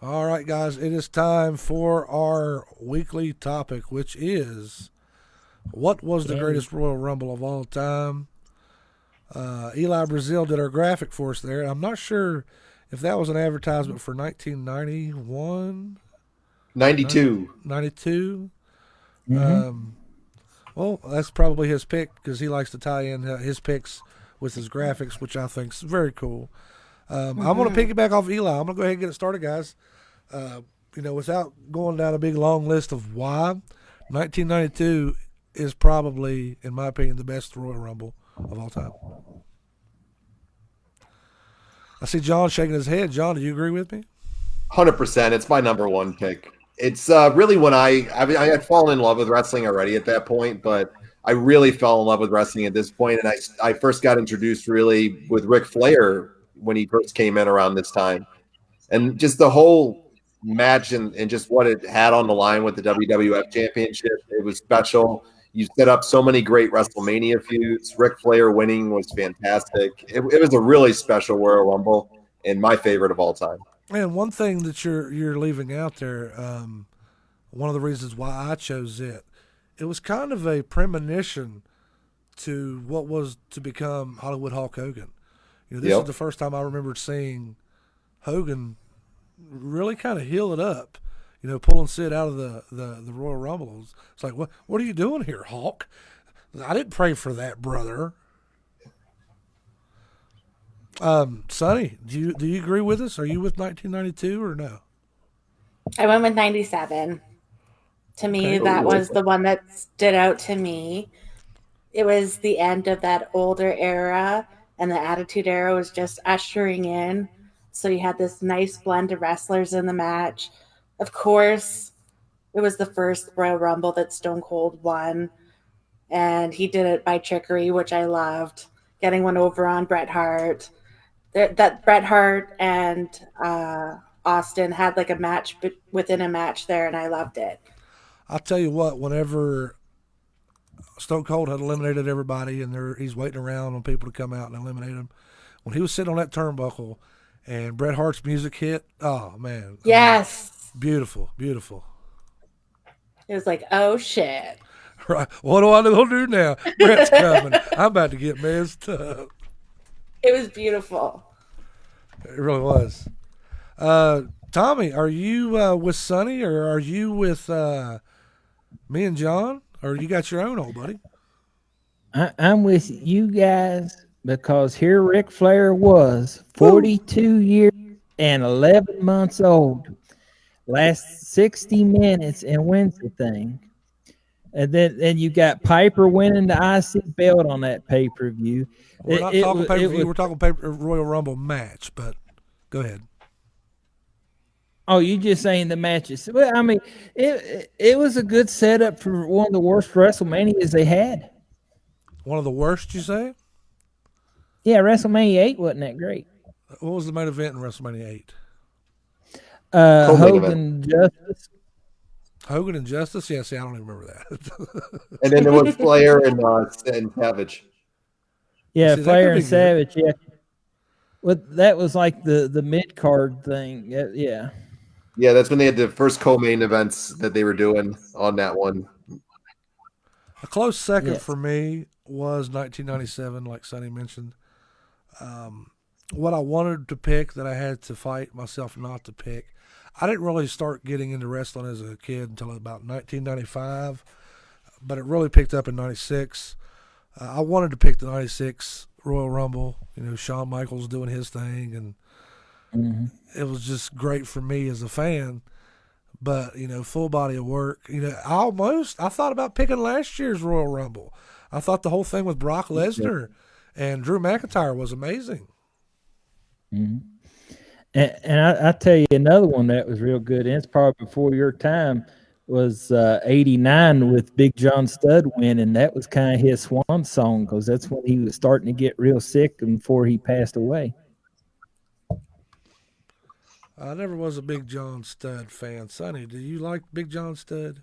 All right, guys, it is time for our weekly topic, which is what was the Yay. greatest Royal Rumble of all time? Eli Brazil did our graphic for us there. I'm not sure if that was an advertisement for 1991, 92. 92. Mm-hmm. Well, that's probably his pick because he likes to tie in his picks with his graphics, which I think is very cool. I'm going to Mm-hmm. piggyback off Eli. I'm going to go ahead and get it started, guys. Without going down a big long list of why, 1992 is probably, in my opinion, the best Royal Rumble of all time. I see John shaking his head. John, do you agree with me? 100%. It's my number one pick. It's really when I had fallen in love with wrestling already at that point, but I really fell in love with wrestling at this point, and I first got introduced really with Ric Flair when he first came in around this time, and just the whole match and just what it had on the line with the WWF Championship. It was special. You set up so many great WrestleMania feuds. Ric Flair winning was fantastic. It was a really special Royal Rumble and my favorite of all time. And one thing that you're leaving out there, one of the reasons why I chose it, it was kind of a premonition to what was to become Hollywood Hulk Hogan. This is Yep. the first time I remembered seeing Hogan really kind of heal it up. Pulling Sid out of the Royal Rumble. It's like, what are you doing here, Hulk? I didn't pray for that, brother. Sonny, do you agree with us? Are you with 1992 or no? I went with 97. To me, Okay. that Ooh. was the one that stood out to me. It was the end of that older era, and the Attitude Era was just ushering in. So you had this nice blend of wrestlers in the match. Of course, it was the first Royal Rumble that Stone Cold won, and he did it by trickery, which I loved. Getting one over on Bret Hart. That Bret Hart and Austin had like a match within a match there, and I loved it. I'll tell you what. Whenever Stone Cold had eliminated everybody, and he's waiting around on people to come out and eliminate him, when he was sitting on that turnbuckle, and Bret Hart's music hit, oh man, I mean, Yes, beautiful, beautiful. it was like, oh shit. Right. What do I do now? Bret's coming. I'm about to get messed up. It was beautiful. It really was. Tommy, are you with Sonny or are you with me and John? Or you got your own old buddy? I'm with you guys because here Ric Flair was Woo! 42 years and 11 months old, lasts 60 minutes and wins the thing. And you got Piper winning the IC belt on that pay-per-view. We're not talking pay per It view. was, We're talking paper Royal Rumble match. But go ahead. oh, you just saying the matches. Well, I mean, it was a good setup for one of the worst WrestleManias they had. One of the worst, you say? Yeah, WrestleMania 8 wasn't that great. What was the main event in WrestleMania 8? Co-main event. Hogan Justice. Hogan and Justice? Yeah, see, I don't even remember that. And then there was Flair and Savage. Yeah, See, that Flair could be and good. Savage. Yeah, well, that was like the mid card thing. Yeah. Yeah, that's when they had the first co-main events that they were doing on that one. A close second Yes. for me was 1997, like Sonny mentioned. What I wanted to pick that I had to fight myself not to pick. I didn't really start getting into wrestling as a kid until about 1995, but it really picked up in 96. I wanted to pick the 96 Royal Rumble, Shawn Michaels doing his thing, and Hmm. it was just great for me as a fan. But, full body of work. I thought about picking last year's Royal Rumble. I thought the whole thing with Brock Lesnar and Drew McIntyre was amazing. Hmm. And I tell you another one that was real good, and it's probably before your time, was 89 with Big John Studd winning. That was kind of his swan song because that's when he was starting to get real sick and before he passed away. I never was a Big John Studd fan. Sonny, do you like Big John Studd?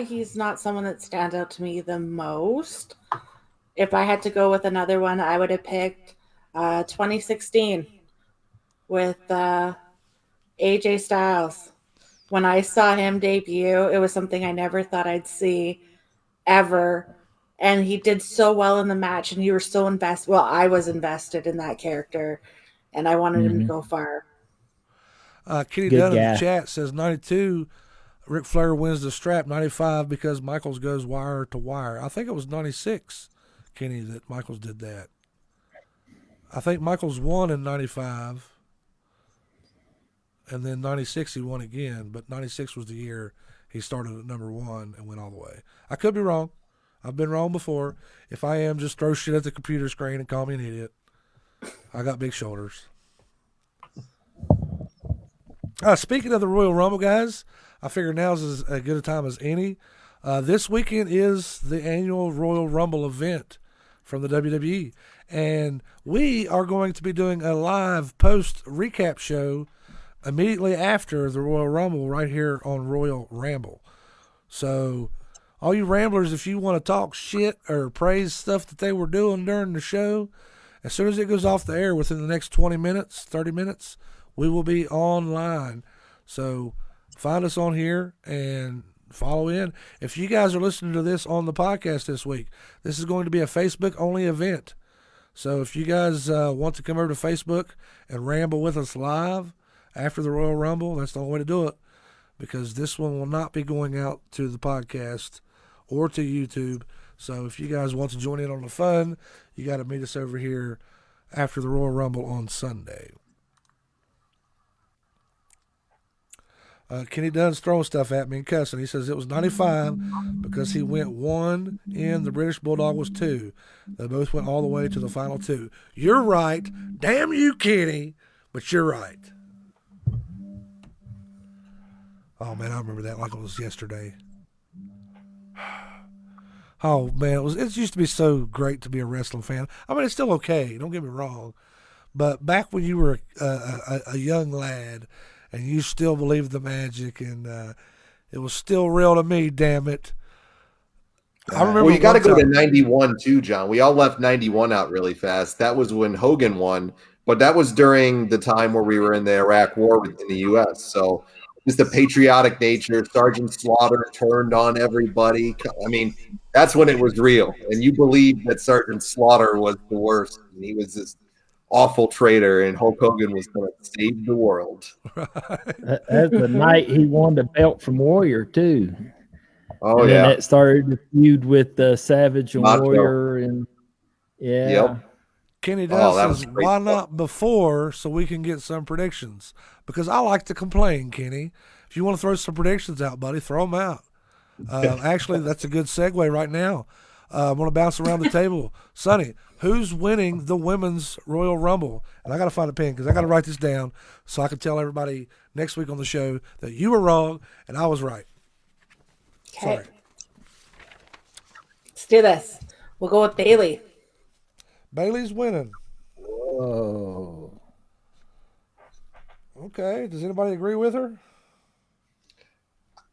He's not someone that stands out to me the most. If I had to go with another one, I would have picked 2016 with AJ Styles. When I saw him debut, it was something I never thought I'd see ever. And he did so well in the match, and you were so invested. Well, I was invested in that character, and I wanted him to go far. Kenny Good Dunn in guy. the chat says 92, Ric Flair wins the strap. 95 because Michaels goes wire to wire. I think it was 96, Kenny, that Michaels did that. I think Michaels won in 95, and then 96 he won again, but 96 was the year he started at number 1 and went all the way. I could be wrong. I've been wrong before. If I am, just throw shit at the computer screen and call me an idiot. I got big shoulders. Speaking of the Royal Rumble, guys, I figure now's as good a time as any. This weekend is the annual Royal Rumble event from the WWE, and we are going to be doing a live post recap show immediately after the Royal Rumble right here on Royal Ramble. So all you Ramblers, if you want to talk shit or praise stuff that they were doing during the show, as soon as it goes off the air within the next 20 minutes, 30 minutes, we will be online. So find us on here and follow in. If you guys are listening to this on the podcast this week, this is going to be a Facebook-only event. So if you guys want to come over to Facebook and ramble with us live after the Royal Rumble, that's the only way to do it, because this one will not be going out to the podcast or to YouTube. So if you guys want to join in on the fun, you got to meet us over here after the Royal Rumble on Sunday. Kenny Dunn's throwing stuff at me and cussing. He says it was 95 because he went 1 in, the British Bulldog was 2. They both went all the way to the final 2. You're right. Damn you, Kenny, but you're right. Oh, man, I remember that like it was yesterday. Oh, man, it used to be so great to be a wrestling fan. I mean, it's still okay, don't get me wrong. But back when you were a young lad and you still believed the magic, and it was still real to me, damn it. I remember. Well, you got to go to 91 too, John. We all left 91 out really fast. That was when Hogan won, but that was during the time where we were in the Iraq War in the U.S. So just the patriotic nature, Sergeant Slaughter turned on everybody. I mean, that's when it was real. And you believed that Sergeant Slaughter was the worst. And he was this awful traitor, and Hulk Hogan was going to save the world. That's the night he won the belt from Warrior, too. Oh, and yeah. then that started the feud with Savage and Macho. Warrior. And yeah. Yep. Kenny Dunn was says, great why stuff. not before so we can get some predictions? Because I like to complain, Kenny. If you want to throw some predictions out, buddy, throw them out. Actually, that's a good segue right now. I'm going to bounce around the table. Sonny, who's winning the Women's Royal Rumble? And I got to find a pen because I got to write this down so I can tell everybody next week on the show that you were wrong and I was right. Okay. Sorry. Let's do this. We'll go with Bailey. Bailey's winning. Whoa. Okay. Does anybody agree with her?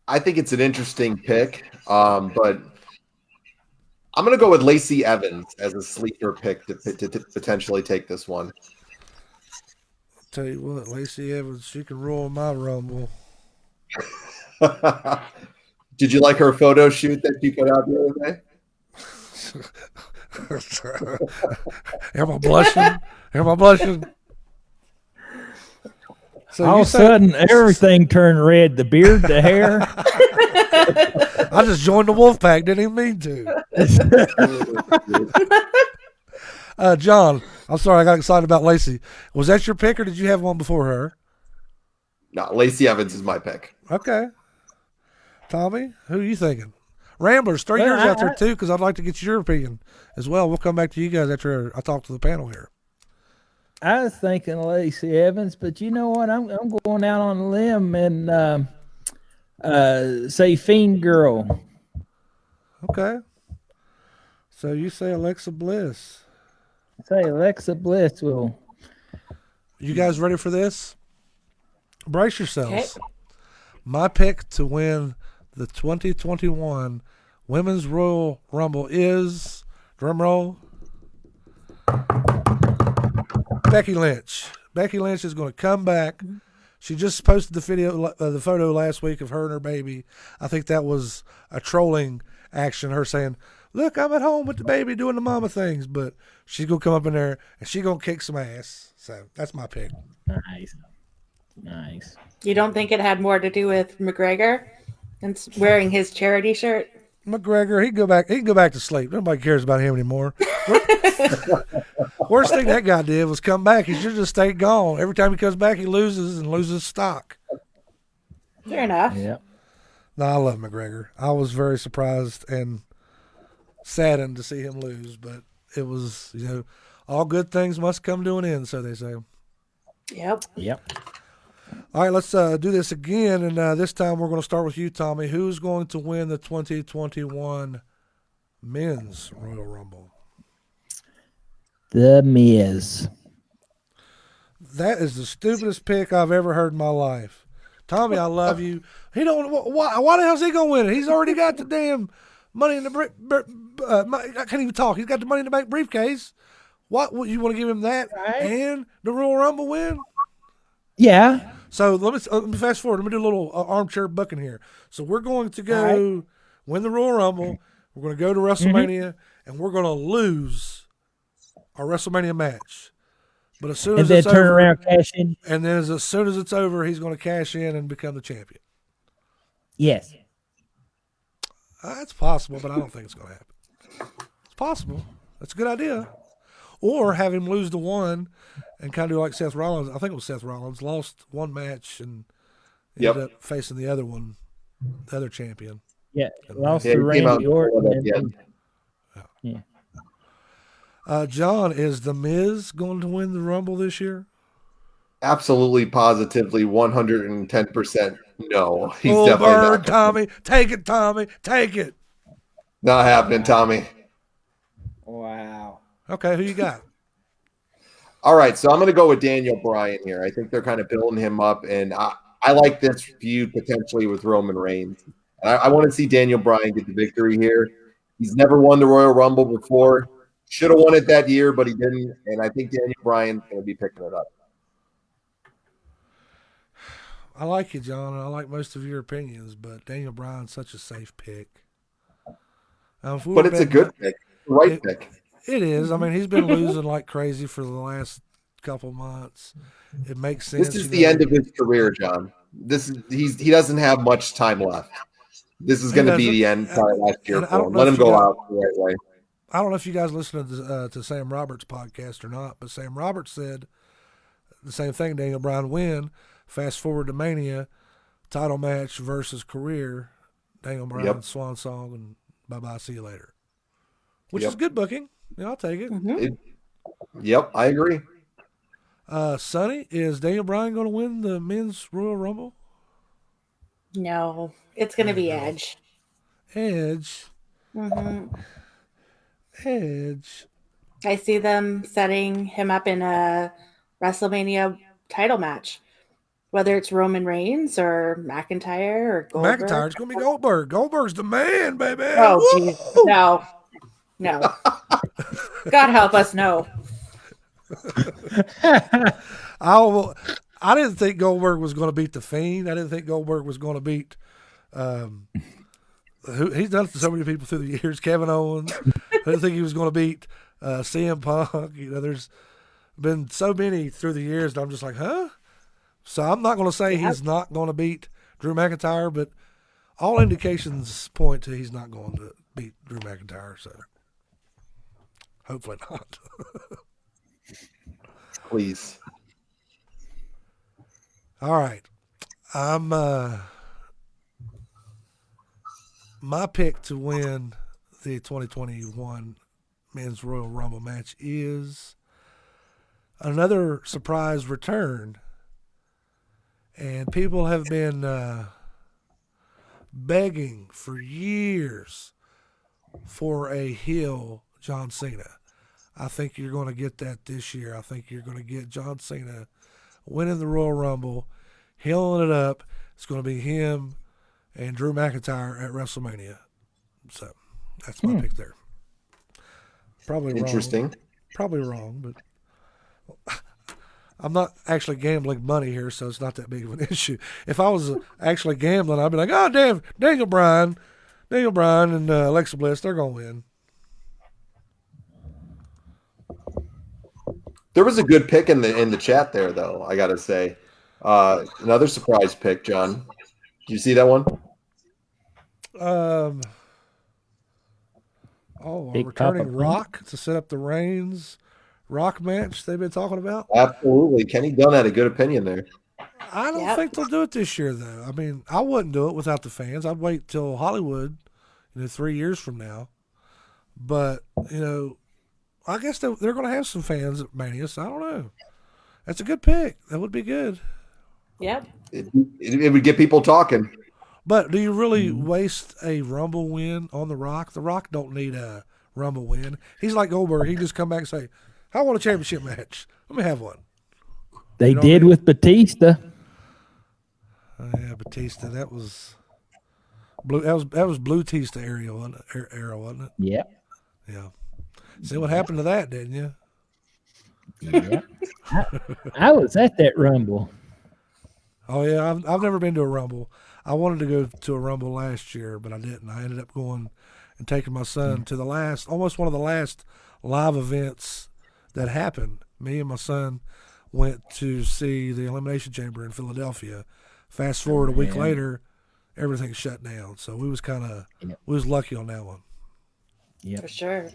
I think it's an interesting pick, but I'm going to go with Lacey Evans as a sleeper pick to potentially take this one. Tell you what, Lacey Evans, she can roll my Rumble. Did you like her photo shoot that she put out the other day? Am I blushing? Am I blushing? So All of a sudden, everything turned red. The beard, the hair. I just joined the wolf pack. Didn't even mean to. John, I'm sorry. I got excited about Lacey. Was that your pick, or did you have one before her? No, Lacey Evans is my pick. Okay. Tommy, who are you thinking? Ramblers, throw yours out there too, because I'd like to get your opinion as well. We'll come back to you guys after I talk to the panel here. I was thinking Lacey Evans, but you know what? I'm going out on a limb and say Fiend Girl. Okay. So you say Alexa Bliss. Say Alexa Bliss will. You guys ready for this? Brace yourselves. Okay. My pick to win the 2021 Women's Royal Rumble is, drumroll, Becky Lynch. Becky Lynch is going to come back. She just posted the photo last week of her and her baby. I think that was a trolling action. Her saying, "Look, I'm at home with the baby doing the mama things," but she's gonna come up in there and she's gonna kick some ass. So that's my pick. Nice. You don't think it had more to do with McGregor and wearing his charity shirt? McGregor, he can go back to sleep. Nobody cares about him anymore. Worst thing that guy did was come back. He should have just stayed gone. Every time he comes back, he loses stock. Fair enough. Yeah. No, I love McGregor. I was very surprised and saddened to see him lose, but it was, all good things must come to an end, so they say. Yep. All right, let's do this again, and this time we're going to start with you, Tommy. Who's going to win the 2021 Men's Royal Rumble? The Miz. That is the stupidest pick I've ever heard in my life. Tommy, I love you. He don't. Why the hell's he going to win it? He's already got the damn money in the I can't even talk. He's got the Money in the Bank briefcase. What you want to give him that and the Royal Rumble win? Yeah. So let me fast forward. Let me do a little armchair booking here. So we're going to go win the Royal Rumble. We're going to go to WrestleMania, and we're going to lose our WrestleMania match. But as soon as then it's turn over, around, cash in. and then as soon as it's over, he's going to cash in and become the champion. Yes. That's possible, but I don't think it's going to happen. It's possible. That's a good idea. Or have him lose the one and kind of do like Seth Rollins. I think it was Seth Rollins. Lost one match and ended up facing the other one, the other champion. Yeah. Lost to Randy Orton. John, is The Miz going to win the Rumble this year? Absolutely, positively, 110% no. He's Full definitely bird, not. Tommy. Take it, Tommy. Take it. Not happening, Tommy. Wow. Okay, who you got? All right, so I'm going to go with Daniel Bryan here. I think they're kind of building him up, and I like this feud potentially with Roman Reigns. And I want to see Daniel Bryan get the victory here. He's never won the Royal Rumble before. Should have won it that year, but he didn't. And I think Daniel Bryan's going to be picking it up. I like you, John, and I like most of your opinions, but Daniel Bryan's such a safe pick. But it's a good pick. Right pick. It is. I mean, he's been losing like crazy for the last couple months. It makes sense. This is the end of his career, John. He doesn't have much time left. This is going to be the end probably last year for him. Let him go out the right way. I don't know if you guys listen to Sam Roberts' podcast or not, but Sam Roberts said the same thing. Daniel Bryan win. Fast forward to Mania, title match versus career. Daniel Bryan swan song and bye-bye, see you later. Which is good booking. Yeah, I'll take it. Yep, I agree. Sonny, is Daniel Bryan going to win the Men's Royal Rumble? No, it's going to be Edge. Edge. Mm-hmm. Edge. I see them setting him up in a WrestleMania title match. Whether it's Roman Reigns or McIntyre or Goldberg. McIntyre's going to be Goldberg. Goldberg's the man, baby. Oh, jeez. No. God help us, no. I didn't think Goldberg was going to beat The Fiend. I didn't think Goldberg was going to beat he's done it to so many people through the years. Kevin Owens. I didn't think he was going to beat CM Punk. There's been so many through the years that I'm just like, huh? So I'm not going to say he's not going to beat Drew McIntyre, but all indications point to he's not going to beat Drew McIntyre. So hopefully not. Please. All right. I'm my pick to win the 2021 Men's Royal Rumble match is another surprise return. And people have been begging for years for a heel John Cena. I think you're going to get that this year. I think you're going to get John Cena winning the Royal Rumble, healing it up. It's going to be him and Drew McIntyre at WrestleMania. So that's my pick there. Probably wrong. Interesting. Probably wrong, but I'm not actually gambling money here, so it's not that big of an issue. If I was actually gambling, I'd be like, oh, damn, Daniel Bryan and Alexa Bliss, they're going to win. There was a good pick in the chat there, though. I got to say, another surprise pick, John. Did you see that one? Big Returning Papa Rock to set up the Reigns Rock match they've been talking about. Absolutely. Kenny Dunn had a good opinion there. I don't Yep. think they'll do it this year, though. I mean, I wouldn't do it without the fans. I'd wait till Hollywood, 3 years from now. But, I guess they're going to have some fans at Mania, so I don't know. That's a good pick. That would be good. Yep. It would get people talking. But do you really waste a Rumble win on The Rock? The Rock don't need a Rumble win. He's like Goldberg. He can just come back and say, I want a championship match. Let me have one. They did with Batista. Oh, yeah, Batista. That was blue. That was Blue Tista era, wasn't it? Yeah. Yeah. See what happened to that, didn't you? Yeah. I was at that Rumble. Oh yeah, I've never been to a Rumble. I wanted to go to a Rumble last year, but I didn't. I ended up going and taking my son to almost one of the last live events that happened. Me and my son went to see the Elimination Chamber in Philadelphia. Fast forward a week later, everything shut down. So we was we was lucky on that one. Yeah. For sure.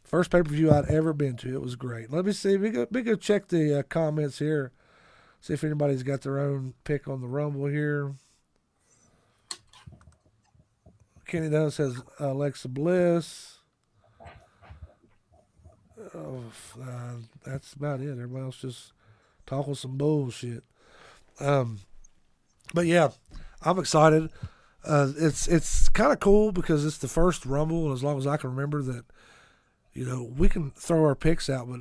First pay-per-view I'd ever been to. It was great. Let me see. We go check the comments here. See if anybody's got their own pick on the Rumble here. Kenny Dunn says Alexa Bliss. That's about it. Everybody else just talking some bullshit. But yeah, I'm excited. It's kind of cool because it's the first Rumble, and as long as I can remember that, we can throw our picks out, but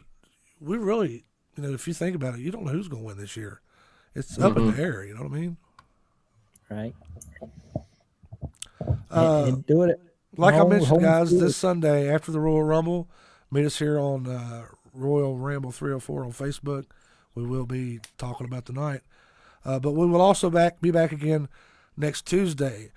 we really, if you think about it, you don't know who's going to win this year. It's up in the air. You know what I mean? Right. And doing it. Like I mentioned, guys, this Sunday after the Royal Rumble, meet us here on Royal Ramble 304 on Facebook. We will be talking about the night. But we will also be back again next Tuesday.